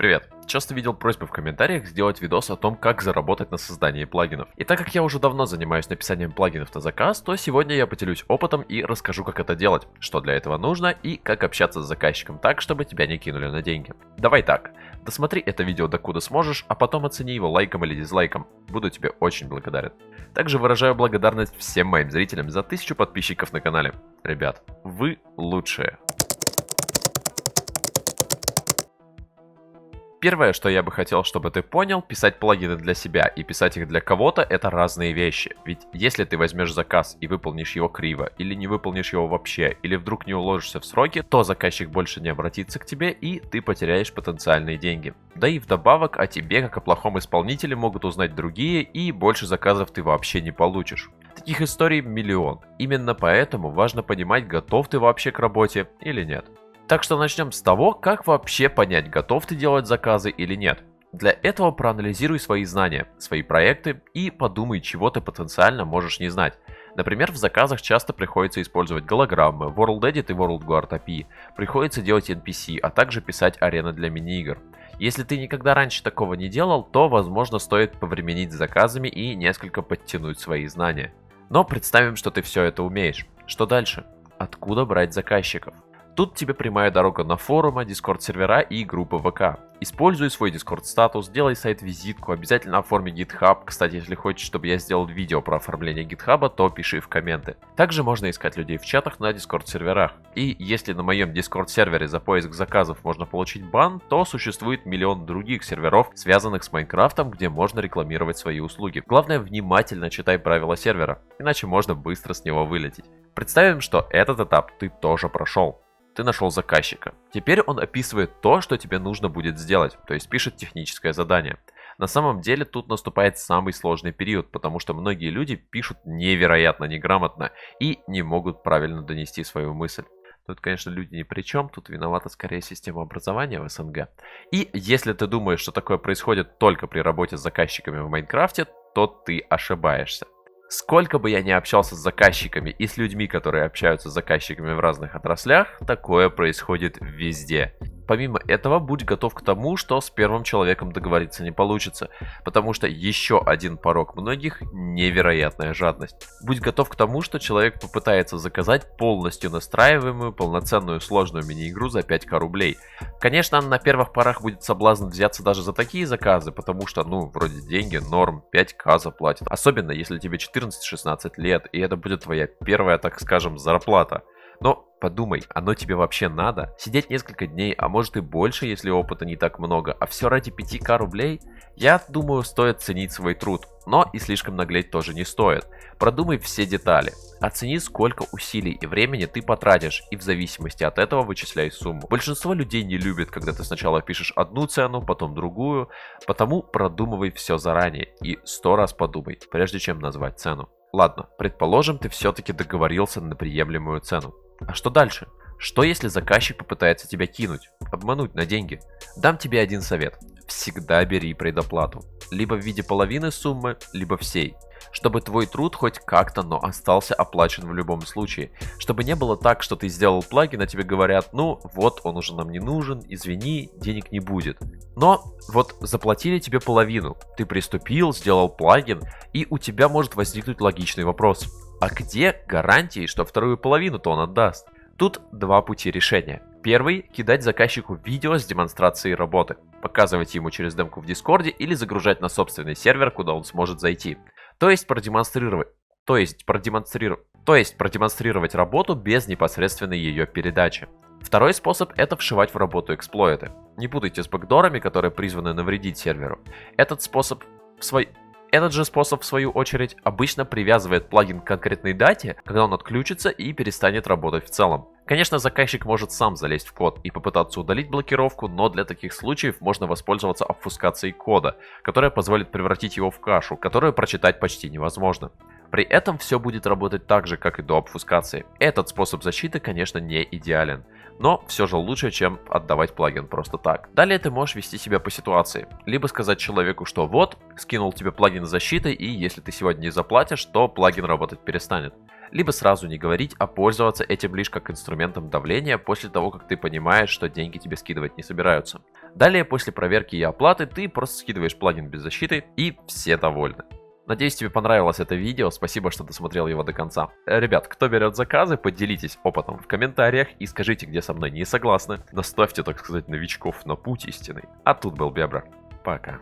Привет! Часто видел просьбы в комментариях сделать видос о том, как заработать на создании плагинов. И так как я уже давно занимаюсь написанием плагинов на заказ, то сегодня я поделюсь опытом и расскажу, как это делать, что для этого нужно и как общаться с заказчиком так, чтобы тебя не кинули на деньги. Давай так, досмотри это видео докуда сможешь, а потом оцени его лайком или дизлайком. Буду тебе очень благодарен. Также выражаю благодарность всем моим зрителям за 1000 подписчиков на канале. Ребят, вы лучшие. Первое, что я бы хотел, чтобы ты понял, писать плагины для себя и писать их для кого-то — это разные вещи. Ведь если ты возьмешь заказ и выполнишь его криво, или не выполнишь его вообще, или вдруг не уложишься в сроки, то заказчик больше не обратится к тебе и ты потеряешь потенциальные деньги. Да и вдобавок о тебе, как о плохом исполнителе, могут узнать другие, и больше заказов ты вообще не получишь. Таких историй миллион. Именно поэтому важно понимать, готов ты вообще к работе или нет. Так что начнем с того, как вообще понять, готов ты делать заказы или нет. Для этого проанализируй свои знания, свои проекты и подумай, чего ты потенциально можешь не знать. Например, в заказах часто приходится использовать голограммы, World Edit и World Guard API, приходится делать NPC, а также писать арены для мини-игр. Если ты никогда раньше такого не делал, то, возможно, стоит повременить с заказами и несколько подтянуть свои знания. Но представим, что ты все это умеешь. Что дальше? Откуда брать заказчиков? Тут тебе прямая дорога на форумы, дискорд-сервера и группы ВК. Используй свой дискорд-статус, делай сайт-визитку, обязательно оформи GitHub. Кстати, если хочешь, чтобы я сделал видео про оформление GitHub, то пиши в комменты. Также можно искать людей в чатах на дискорд-серверах. И если на моем дискорд-сервере за поиск заказов можно получить бан, то существует миллион других серверов, связанных с Майнкрафтом, где можно рекламировать свои услуги. Главное, внимательно читай правила сервера, иначе можно быстро с него вылететь. Представим, что этот этап ты тоже прошел. Ты нашел заказчика. Теперь он описывает то, что тебе нужно будет сделать, то есть пишет техническое задание. На самом деле тут наступает самый сложный период, потому что многие люди пишут невероятно неграмотно и не могут правильно донести свою мысль. Тут, конечно, люди ни при чем, тут виновата скорее система образования в СНГ. И если ты думаешь, что такое происходит только при работе с заказчиками в Майнкрафте, то ты ошибаешься. Сколько бы я ни общался с заказчиками и с людьми, которые общаются с заказчиками в разных отраслях, такое происходит везде. Помимо этого, будь готов к тому, что с первым человеком договориться не получится, потому что еще один порок многих — невероятная жадность. Будь готов к тому, что человек попытается заказать полностью настраиваемую, полноценную сложную мини-игру за 5к рублей. Конечно, на первых порах будет соблазн взяться даже за такие заказы, потому что, вроде деньги, норм, 5к заплатят. Особенно, если тебе 14-16 лет, и это будет твоя первая, так скажем, зарплата. Но подумай, оно тебе вообще надо? Сидеть несколько дней, а может и больше, если опыта не так много, а все ради 5к рублей? Я думаю, стоит ценить свой труд, но и слишком наглеть тоже не стоит. Продумай все детали. Оцени, сколько усилий и времени ты потратишь, и в зависимости от этого вычисляй сумму. Большинство людей не любит, когда ты сначала пишешь одну цену, потом другую, потому продумывай все заранее и 100 раз подумай, прежде чем назвать цену. Ладно, предположим, ты все-таки договорился на приемлемую цену. А что дальше? Что если заказчик попытается тебя кинуть, обмануть на деньги? Дам тебе один совет. Всегда бери предоплату. Либо в виде половины суммы, либо всей. Чтобы твой труд хоть как-то, но остался оплачен в любом случае. Чтобы не было так, что ты сделал плагин, а тебе говорят, вот он уже нам не нужен, извини, денег не будет. Но вот заплатили тебе половину, ты приступил, сделал плагин, и у тебя может возникнуть логичный вопрос. А где гарантии, что вторую половину-то он отдаст? Тут два пути решения. Первый — кидать заказчику видео с демонстрацией работы, показывать ему через демку в Дискорде или загружать на собственный сервер, куда он сможет зайти. То есть продемонстрировать работу без непосредственной ее передачи. Второй способ — это вшивать в работу эксплойты. Не путайте с бэкдорами, которые призваны навредить серверу. Этот же способ, в свою очередь, обычно привязывает плагин к конкретной дате, когда он отключится и перестанет работать в целом. Конечно, заказчик может сам залезть в код и попытаться удалить блокировку, но для таких случаев можно воспользоваться обфускацией кода, которая позволит превратить его в кашу, которую прочитать почти невозможно. При этом все будет работать так же, как и до обфускации. Этот способ защиты, конечно, не идеален, но все же лучше, чем отдавать плагин просто так. Далее ты можешь вести себя по ситуации. Либо сказать человеку, что вот, скинул тебе плагин защиты, и если ты сегодня не заплатишь, то плагин работать перестанет. Либо сразу не говорить, а пользоваться этим лишь как инструментом давления после того, как ты понимаешь, что деньги тебе скидывать не собираются. Далее, после проверки и оплаты, ты просто скидываешь плагин без защиты, и все довольны. Надеюсь, тебе понравилось это видео, спасибо, что досмотрел его до конца. Ребят, кто берет заказы, поделитесь опытом в комментариях и скажите, где со мной не согласны. Наставьте, так сказать, новичков на путь истинный. А тут был Бебра. Пока.